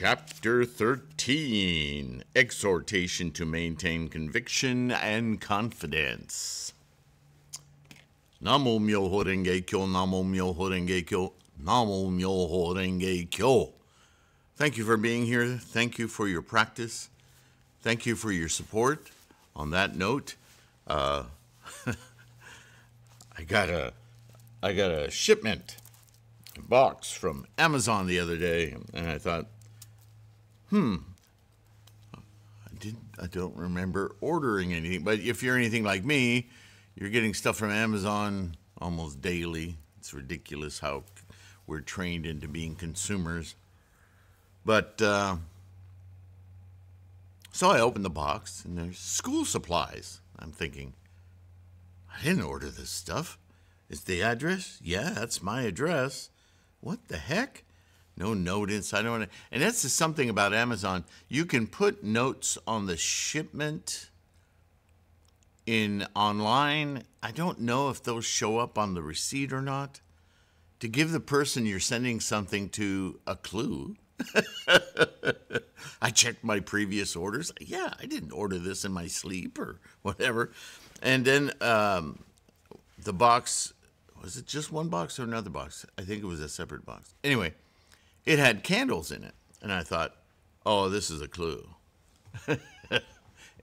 Chapter 13, Exhortation to Maintain Conviction and Confidence. Namo Myoho Renge Kyo, Namo Myoho Renge Kyo, Namo Myoho Renge Kyo. Thank you for being here. Thank you for your practice. Thank you for your support. On that note, I got a shipment box from Amazon the other day, and I thought, I don't remember ordering anything. But if you're anything like me, you're getting stuff from Amazon almost daily. It's ridiculous how we're trained into being consumers. But so I opened the box, and there's school supplies. I'm thinking, I didn't order this stuff. Is the address? Yeah, that's my address. What the heck? No note inside. And that's just something about Amazon. You can put notes on the shipment in online. I don't know if those show up on the receipt or not. To give the person you're sending something to a clue. I checked my previous orders. Yeah, I didn't order this in my sleep or whatever. And then the box, was it just one box or another box? I think it was a separate box. Anyway, it had candles in it. And I thought, oh, this is a clue.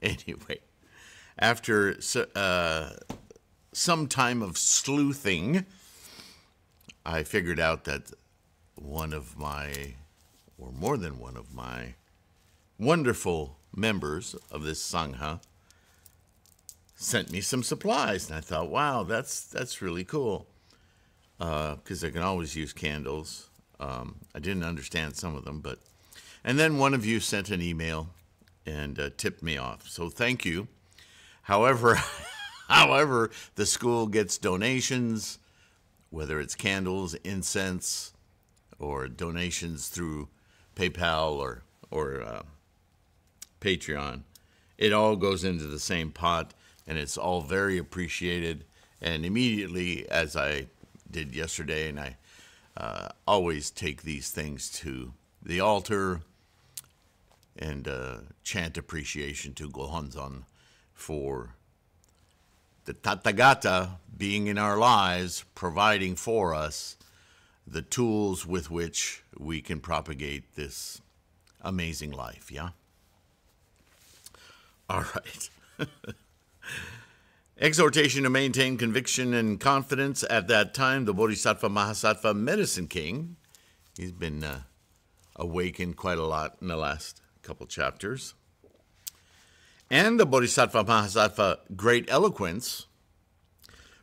Anyway, after some time of sleuthing, I figured out that one of my, or more than one of my, wonderful members of this Sangha sent me some supplies. And I thought, wow, that's really cool. Because I can always use candles. I didn't understand some of them, and then one of you sent an email and tipped me off. So thank you. However, the school gets donations, whether it's candles, incense, or donations through PayPal or Patreon. It all goes into the same pot, and it's all very appreciated. And immediately, as I did yesterday, and I always take these things to the altar and chant appreciation to Gohonzon for the Tathagata being in our lives, providing for us the tools with which we can propagate this amazing life, yeah? All right. Exhortation to maintain conviction and confidence. At that time, the Bodhisattva Mahasattva Medicine King, he's been awakened quite a lot in the last couple chapters. And the Bodhisattva Mahasattva Great Eloquence,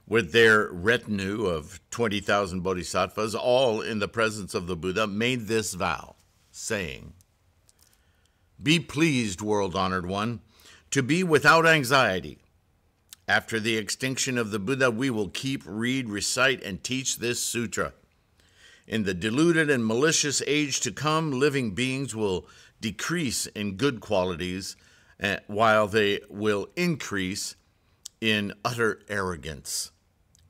with their retinue of 20,000 bodhisattvas, all in the presence of the Buddha, made this vow, saying, "Be pleased, world-honored one, to be without anxiety. After the extinction of the Buddha, we will keep, read, recite, and teach this sutra. In the deluded and malicious age to come, living beings will decrease in good qualities, while they will increase in utter arrogance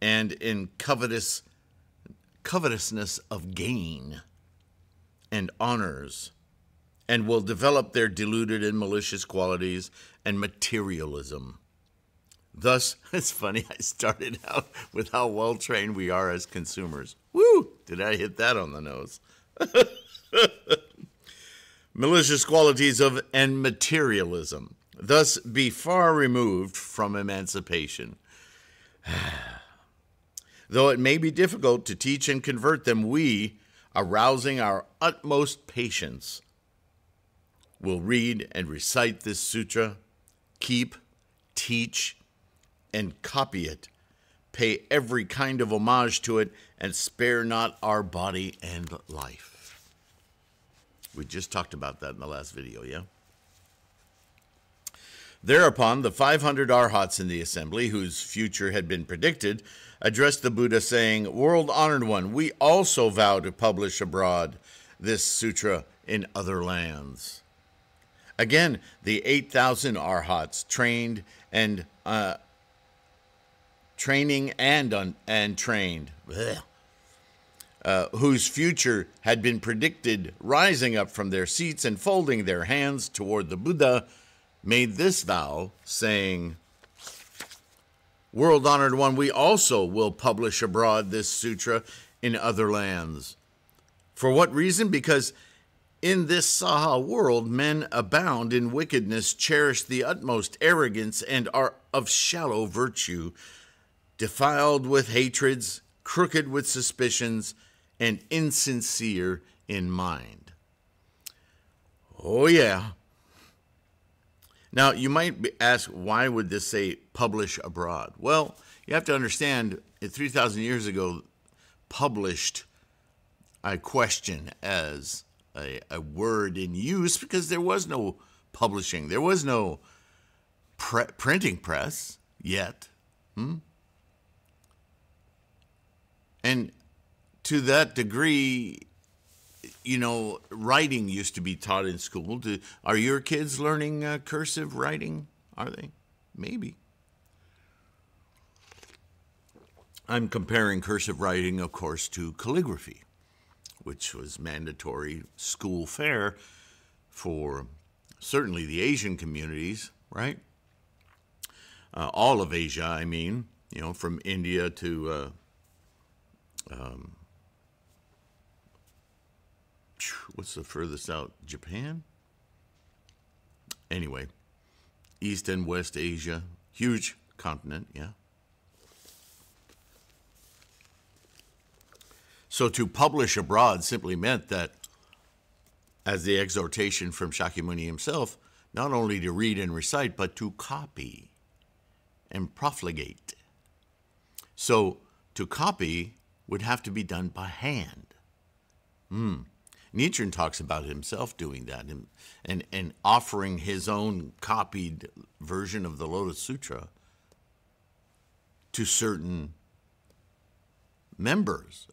and in covetousness of gain and honors, and will develop their deluded and malicious qualities and materialism. Thus, it's funny, I started out with how well-trained we are as consumers. Woo! Did I hit that on the nose? Malicious qualities of and materialism. Thus, be far removed from emancipation. Though it may be difficult to teach and convert them, we, arousing our utmost patience, will read and recite this sutra, keep, teach, and copy it, pay every kind of homage to it, and spare not our body and life." We just talked about that in the last video, yeah? Thereupon, the 500 arhats in the assembly, whose future had been predicted, addressed the Buddha, saying, "World-honored one, we also vow to publish abroad this sutra in other lands." Again, the 8,000 arhats trained and training and trained whose future had been predicted, rising up from their seats and folding their hands toward the Buddha, made this vow, saying, "World honored one, we also will publish abroad this sutra in other lands." For what reason? Because in this Saha world, men abound in wickedness, cherish the utmost arrogance, and are of shallow virtue, defiled with hatreds, crooked with suspicions, and insincere in mind. Oh, yeah. Now, you might ask, why would this say publish abroad? Well, you have to understand, 3,000 years ago, published, I question, as a word in use, because there was no publishing. There was no printing press yet. And to that degree, writing used to be taught in school. Are your kids learning cursive writing? Are they? Maybe. I'm comparing cursive writing, of course, to calligraphy, which was mandatory school fare for certainly the Asian communities, right? All of Asia, I mean, from India to what's the furthest out? Japan? Anyway, East and West Asia, huge continent, yeah. So to publish abroad simply meant that, as the exhortation from Shakyamuni himself, not only to read and recite, but to copy and profligate. So to copy would have to be done by hand. Nichiren talks about himself doing that and offering his own copied version of the Lotus Sutra to certain members,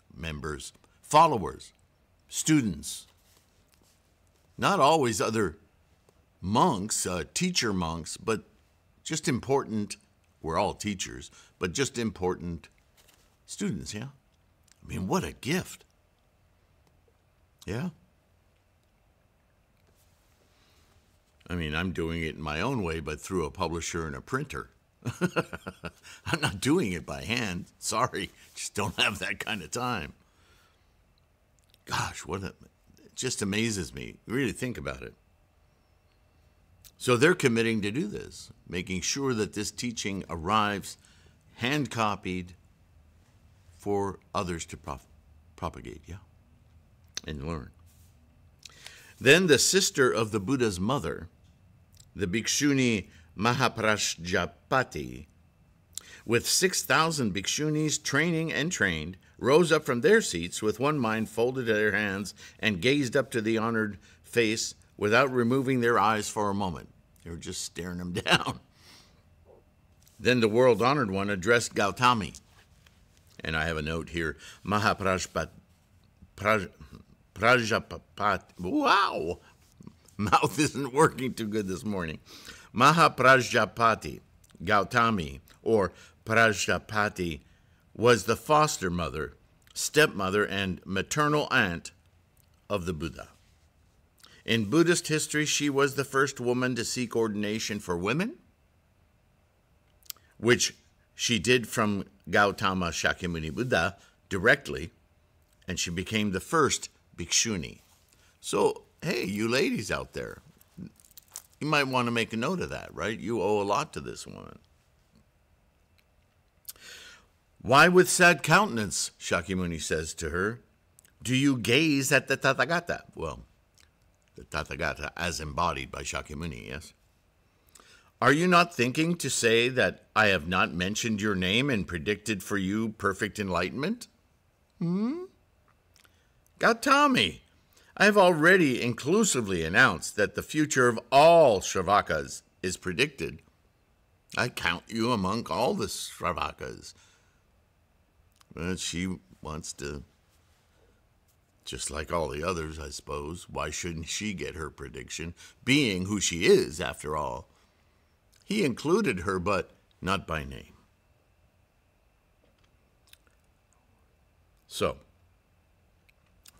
followers, students. Not always other monks, teacher monks, but just important, we're all teachers, but just important students, yeah? I mean, what a gift. Yeah? I mean, I'm doing it in my own way, but through a publisher and a printer. I'm not doing it by hand. Sorry, just don't have that kind of time. Gosh, it just amazes me. Really think about it. So they're committing to do this, making sure that this teaching arrives hand-copied for others to propagate, yeah, and learn. Then the sister of the Buddha's mother, the Bhikshuni Mahaprajapati, with 6,000 bhikshunis training and trained, rose up from their seats with one mind folded their hands and gazed up to the honored face without removing their eyes for a moment. They were just staring him down. Then the world-honored one addressed Gautami. And I have a note here, Mahaprajapati. Wow! Mouth isn't working too good this morning. Mahaprajapati, Gautami, or Prajapati, was the foster mother, stepmother, and maternal aunt of the Buddha. In Buddhist history, she was the first woman to seek ordination for women, which she did from Gautama Shakyamuni Buddha directly, and she became the first bhikshuni. So, hey, you ladies out there, you might want to make a note of that, right? You owe a lot to this woman. Why with sad countenance, Shakyamuni says to her, do you gaze at the Tathagata? Well, the Tathagata as embodied by Shakyamuni, yes? Are you not thinking to say that I have not mentioned your name and predicted for you perfect enlightenment? Gautami, I have already inclusively announced that the future of all Shravakas is predicted. I count you among all the Shravakas. But she wants to, just like all the others, I suppose. Why shouldn't she get her prediction, being who she is, after all? He included her, but not by name. So,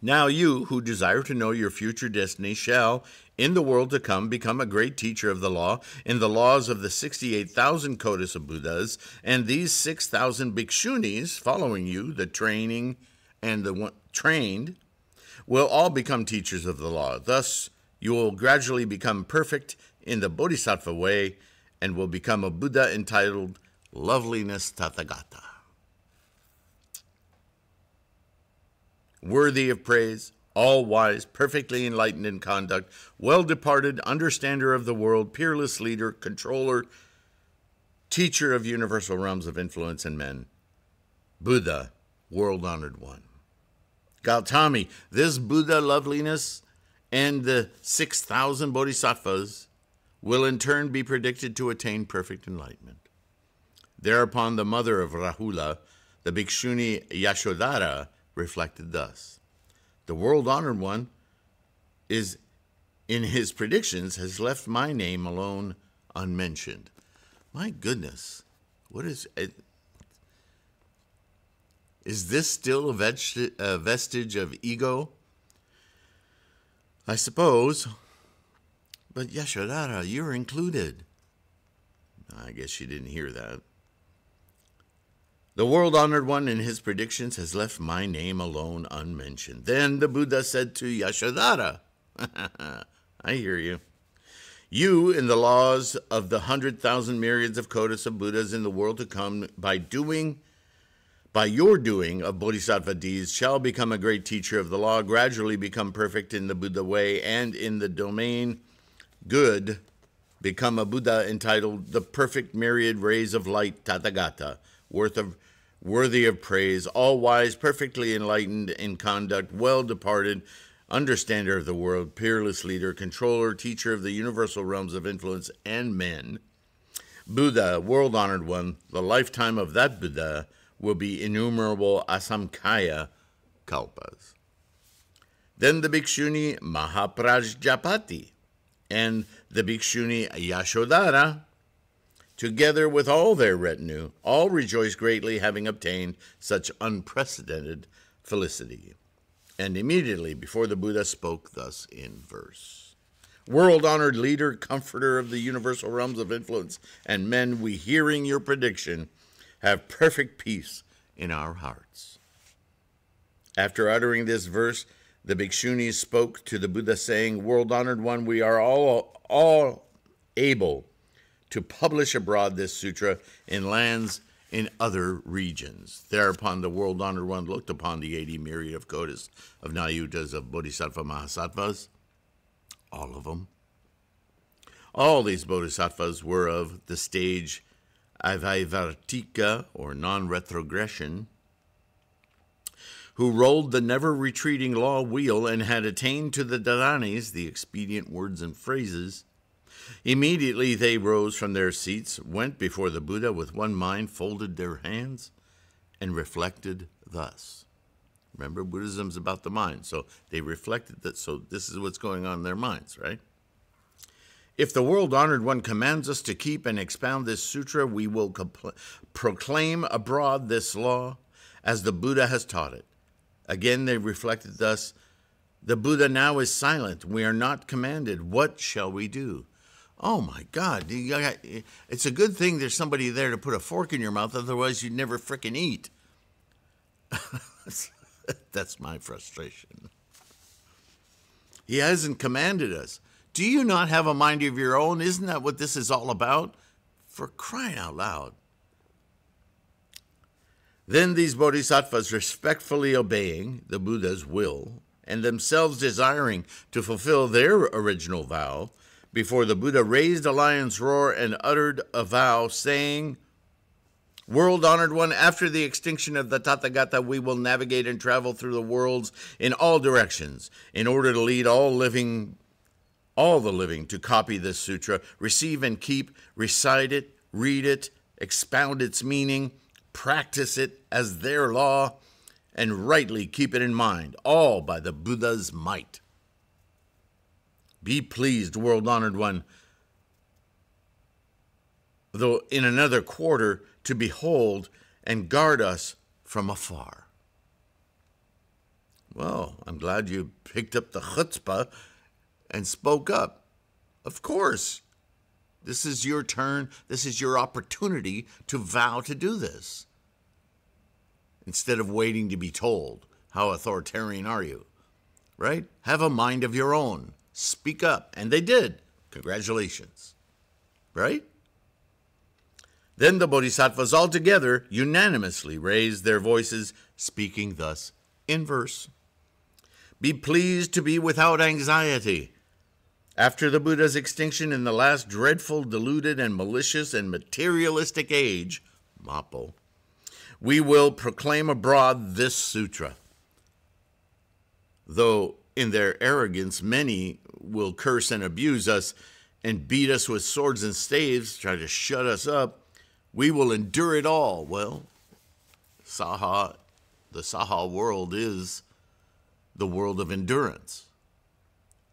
Now you, who desire to know your future destiny, shall, in the world to come, become a great teacher of the law, in the laws of the 68,000 Kodas of Buddhas, and these 6,000 bhikshunis following you, the training and the trained, will all become teachers of the law. Thus, you will gradually become perfect in the Bodhisattva way and will become a Buddha entitled Loveliness Tathagata. Worthy of praise, all-wise, perfectly enlightened in conduct, well-departed, understander of the world, peerless leader, controller, teacher of universal realms of influence and men, Buddha, world-honored one. Gautami, this Buddha loveliness and the 6,000 bodhisattvas will in turn be predicted to attain perfect enlightenment. Thereupon the mother of Rahula, the Bhikshuni Yashodhara, reflected thus: the world-honored one is, in his predictions, has left my name alone unmentioned. My goodness, what is it? Is this still a vestige of ego? I suppose. But Yashodhara, you're included. I guess she didn't hear that. The world-honored one in his predictions has left my name alone unmentioned. Then the Buddha said to Yashodhara, I hear you. You, in the laws of the 100,000 myriads of Kodas of Buddhas in the world to come, by your doing of bodhisattva deeds, shall become a great teacher of the law, gradually become perfect in the Buddha way, and in the domain good, become a Buddha entitled the perfect myriad rays of light, Tathagata, worthy of praise, all-wise, perfectly enlightened in conduct, well-departed, understander of the world, peerless leader, controller, teacher of the universal realms of influence and men. Buddha, world-honored one, the lifetime of that Buddha will be innumerable asamkhya kalpas. Then the Bhikshuni Mahaprajapati and the Bhikshuni Yashodhara, together with all their retinue, all rejoice greatly, having obtained such unprecedented felicity. And immediately before the Buddha spoke thus in verse: world-honored leader, comforter of the universal realms of influence and men, we, hearing your prediction, have perfect peace in our hearts. After uttering this verse, the Bhikshunis spoke to the Buddha, saying, world-honored one, we are all able to publish abroad this sutra in lands in other regions. Thereupon the world-honored one looked upon the 80 myriad of Kodas, of Nayutas, of Bodhisattva Mahasattvas, all of them. All these Bodhisattvas were of the stage Avaivartika, or non-retrogression, who rolled the never-retreating law wheel and had attained to the dharanis, the expedient words and phrases. Immediately they rose from their seats, went before the Buddha with one mind, folded their hands, and reflected thus. Remember, Buddhism's about the mind, so they reflected that, so this is what's going on in their minds, right? If the world-honored one commands us to keep and expound this sutra, we will proclaim abroad this law as the Buddha has taught it. Again, they reflected thus: the Buddha now is silent. We are not commanded. What shall we do? Oh my God, it's a good thing there's somebody there to put a fork in your mouth, otherwise you'd never frickin' eat. That's my frustration. He hasn't commanded us. Do you not have a mind of your own? Isn't that what this is all about? For crying out loud. Then these bodhisattvas, respectfully obeying the Buddha's will and themselves desiring to fulfill their original vow, before the Buddha raised a lion's roar and uttered a vow, saying, world-honored one, after the extinction of the Tathagata, we will navigate and travel through the worlds in all directions in order to lead all the living to copy this sutra, receive and keep, recite it, read it, expound its meaning, practice it as their law, and rightly keep it in mind, all by the Buddha's might. Be pleased, world-honored one, though in another quarter, to behold and guard us from afar. Well, I'm glad you picked up the chutzpah and spoke up. Of course. This is your turn. This is your opportunity to vow to do this. Instead of waiting to be told, how authoritarian are you? Right? Have a mind of your own. Speak up. And they did. Congratulations. Right? Then the bodhisattvas altogether unanimously raised their voices, speaking thus in verse. Be pleased to be without anxiety. After the Buddha's extinction in the last dreadful, deluded, and malicious and materialistic age, Mappo, we will proclaim abroad this sutra. Though in their arrogance many will curse and abuse us and beat us with swords and staves, try to shut us up, we will endure it all. Well, the Saha world is the world of endurance.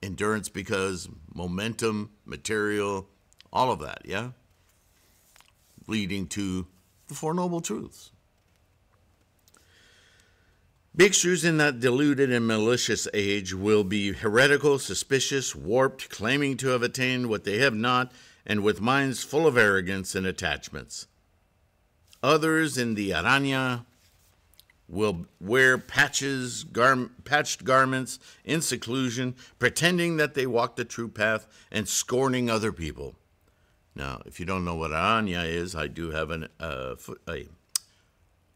Endurance because momentum, material, all of that, yeah? Leading to the Four Noble Truths. Bhikshus in that deluded and malicious age will be heretical, suspicious, warped, claiming to have attained what they have not, and with minds full of arrogance and attachments. Others in the Aranya will wear patched garments in seclusion, pretending that they walk the true path and scorning other people. Now, if you don't know what Aranya is, I do have an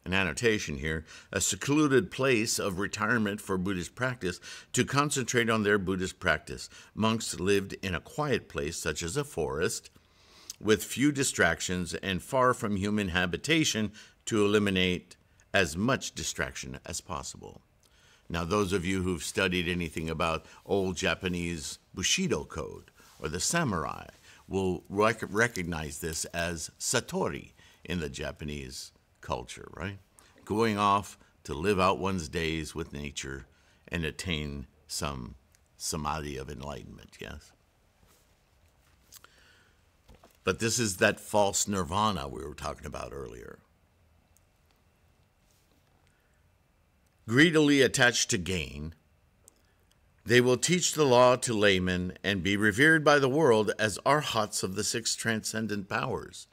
annotation here, a secluded place of retirement for Buddhist practice to concentrate on their Buddhist practice. Monks lived in a quiet place such as a forest with few distractions and far from human habitation to eliminate as much distraction as possible. Now, those of you who've studied anything about old Japanese Bushido code or the samurai will recognize this as satori in the Japanese culture, right? Going off to live out one's days with nature and attain some samadhi of enlightenment, yes? But this is that false nirvana we were talking about earlier. Greedily attached to gain, they will teach the law to laymen and be revered by the world as arhats of the six transcendent powers.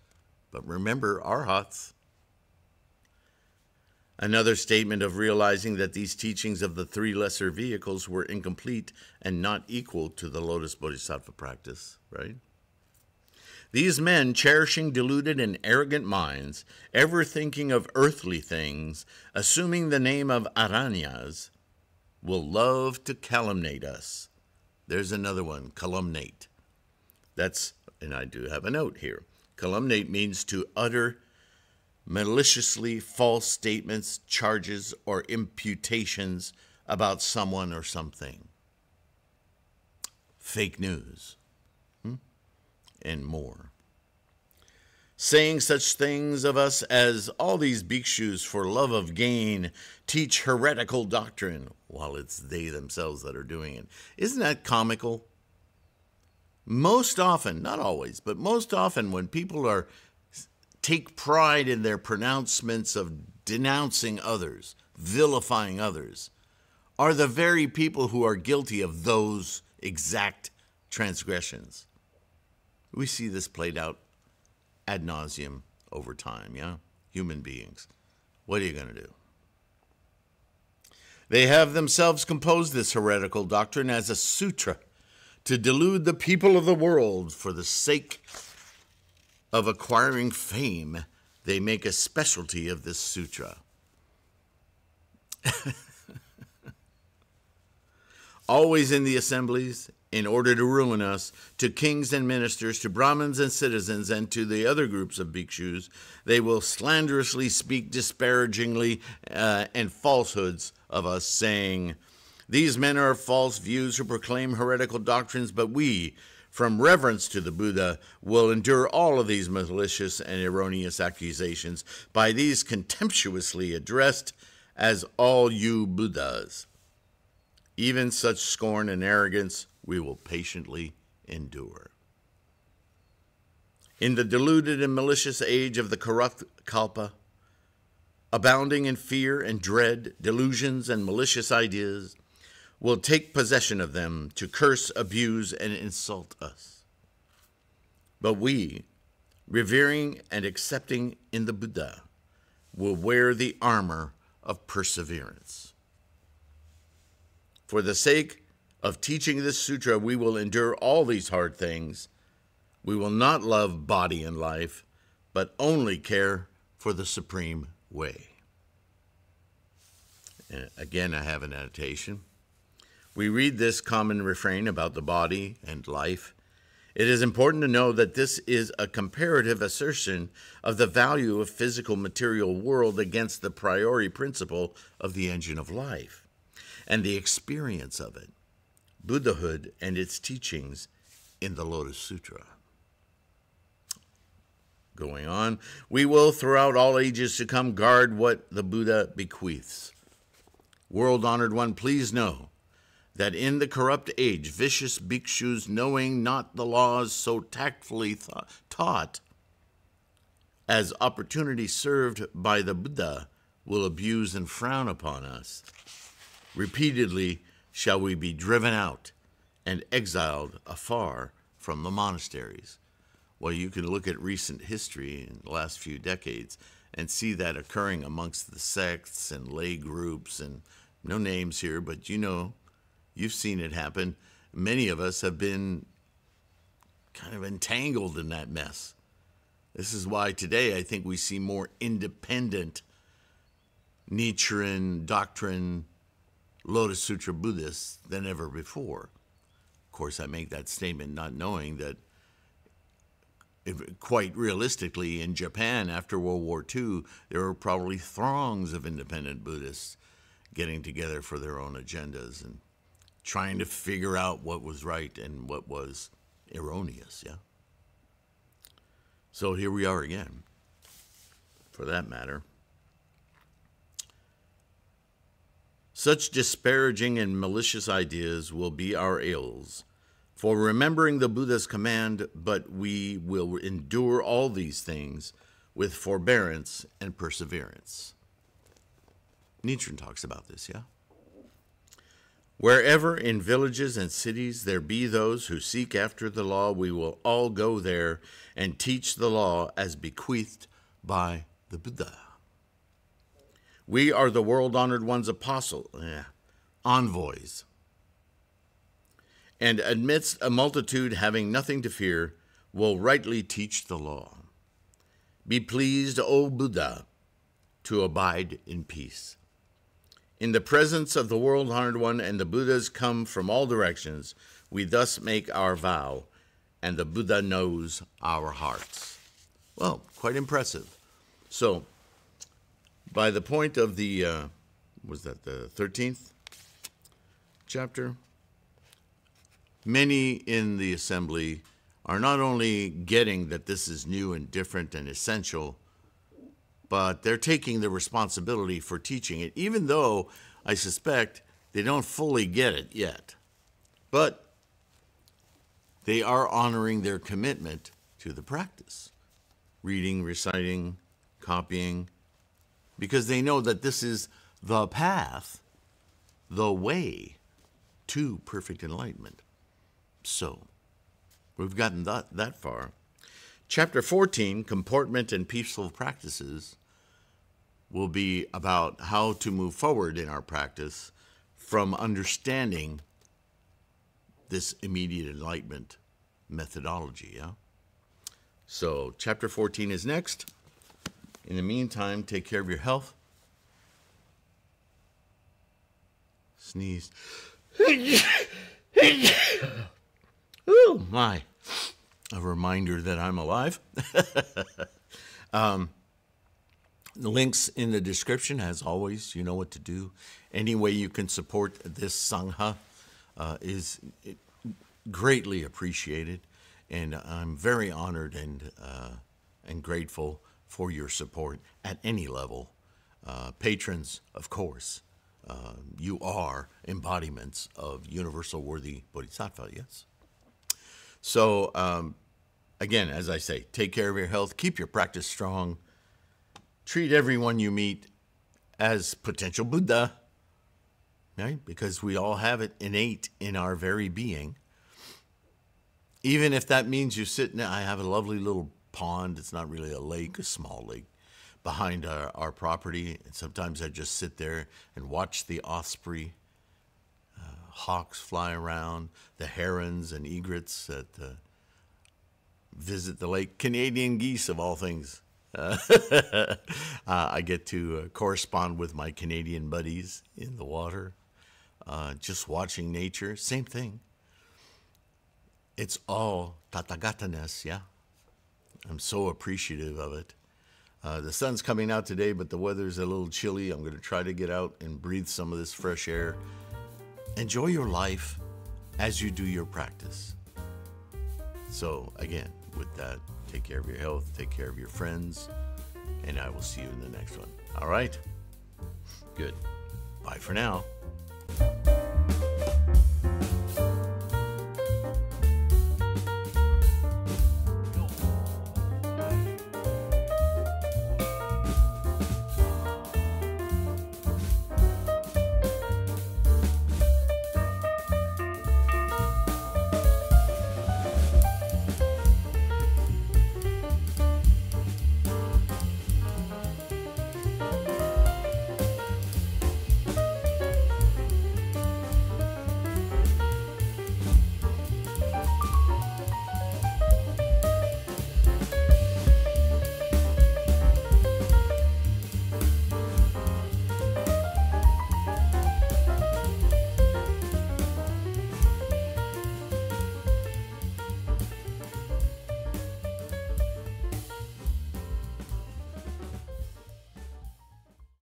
But remember, arhats. Another statement of realizing that these teachings of the three lesser vehicles were incomplete and not equal to the Lotus Bodhisattva practice, right? These men, cherishing deluded and arrogant minds, ever thinking of earthly things, assuming the name of Aranyas, will love to calumniate us. There's another one, calumniate. And I do have a note here. Calumniate means to utter maliciously false statements, charges, or imputations about someone or something. Fake news. And more. Saying such things of us as all these bhikshus for love of gain teach heretical doctrine, while it's they themselves that are doing it. Isn't that comical? Most often, not always, but most often when people take pride in their pronouncements of denouncing others, vilifying others, are the very people who are guilty of those exact transgressions. We see this played out ad nauseum over time, yeah? Human beings. What are you going to do? They have themselves composed this heretical doctrine as a sutra to delude the people of the world for the sake of acquiring fame. They make a specialty of this sutra. Always in the assemblies, in order to ruin us, to kings and ministers, to Brahmins and citizens, and to the other groups of bhikshus, they will slanderously speak disparagingly and falsehoods of us, saying, these men are of false views who proclaim heretical doctrines, but we, from reverence to the Buddha, will endure all of these malicious and erroneous accusations by these contemptuously addressed as all you Buddhas. Even such scorn and arrogance we will patiently endure. In the deluded and malicious age of the corrupt kalpa, abounding in fear and dread, delusions and malicious ideas, will take possession of them to curse, abuse, and insult us. But we, revering and accepting in the Buddha, will wear the armor of perseverance. For the sake of teaching this sutra, we will endure all these hard things. We will not love body and life, but only care for the supreme way. And again, I have an annotation. We read this common refrain about the body and life. It is important to know that this is a comparative assertion of the value of physical material world against the priori principle of the engine of life and the experience of it, Buddhahood and its teachings in the Lotus Sutra. Going on, we will throughout all ages to come guard what the Buddha bequeaths. World-honored one, please know that in the corrupt age, vicious bhikshus, knowing not the laws so tactfully taught as opportunity served by the Buddha, will abuse and frown upon us. Repeatedly shall we be driven out and exiled afar from the monasteries. Well, you can look at recent history in the last few decades and see that occurring amongst the sects and lay groups, and no names here, but you know, you've seen it happen. Many of us have been kind of entangled in that mess. This is why today I think we see more independent Nichiren doctrine, Lotus Sutra Buddhists than ever before. Of course, I make that statement not knowing that quite realistically in Japan after World War II, there were probably throngs of independent Buddhists getting together for their own agendas and trying to figure out what was right and what was erroneous, yeah? So here we are again, for that matter. Such disparaging and malicious ideas will be our ills, for remembering the Buddha's command, but we will endure all these things with forbearance and perseverance. Nichiren talks about this, yeah? Wherever in villages and cities there be those who seek after the law, we will all go there and teach the law as bequeathed by the Buddha. We are the world-honored one's envoys. And amidst a multitude having nothing to fear, will rightly teach the law. Be pleased, O Buddha, to abide in peace. In the presence of the world-honored one and the Buddhas come from all directions, we thus make our vow, and the Buddha knows our hearts. Well, quite impressive. So, by the point of the, was that the 13th chapter? Many in the assembly are not only getting that this is new and different and essential, but they're taking the responsibility for teaching it, even though I suspect they don't fully get it yet. But they are honoring their commitment to the practice, reading, reciting, copying, because they know that this is the path, the way to perfect enlightenment. So, we've gotten that far. Chapter 14, Comportment and Peaceful Practices, will be about how to move forward in our practice from understanding this immediate enlightenment methodology, yeah? So, chapter 14 is next. In the meantime, take care of your health. Sneeze. Oh, my. A reminder that I'm alive. The links in the description, as always. You know what to do. Any way you can support this Sangha is greatly appreciated. And I'm very honored and grateful for your support at any level. Patrons, of course. You are embodiments of universal worthy bodhisattva, yes? So, again, as I say, take care of your health, keep your practice strong, treat everyone you meet as potential Buddha, right? Because we all have it innate in our very being. Even if that means you sit, I have a lovely little pond. It's not really a lake, a small lake behind our property. And sometimes I just sit there and watch the osprey hawks fly around, the herons and egrets that visit the lake. Canadian geese, of all things. I get to correspond with my Canadian buddies in the water, just watching nature. Same thing. It's all tathagatanas, yeah? I'm so appreciative of it. The sun's coming out today, but the weather's a little chilly. I'm going to try to get out and breathe some of this fresh air. Enjoy your life as you do your practice. So, again, with that, take care of your health, take care of your friends, and I will see you in the next one. All right? Good. Bye for now.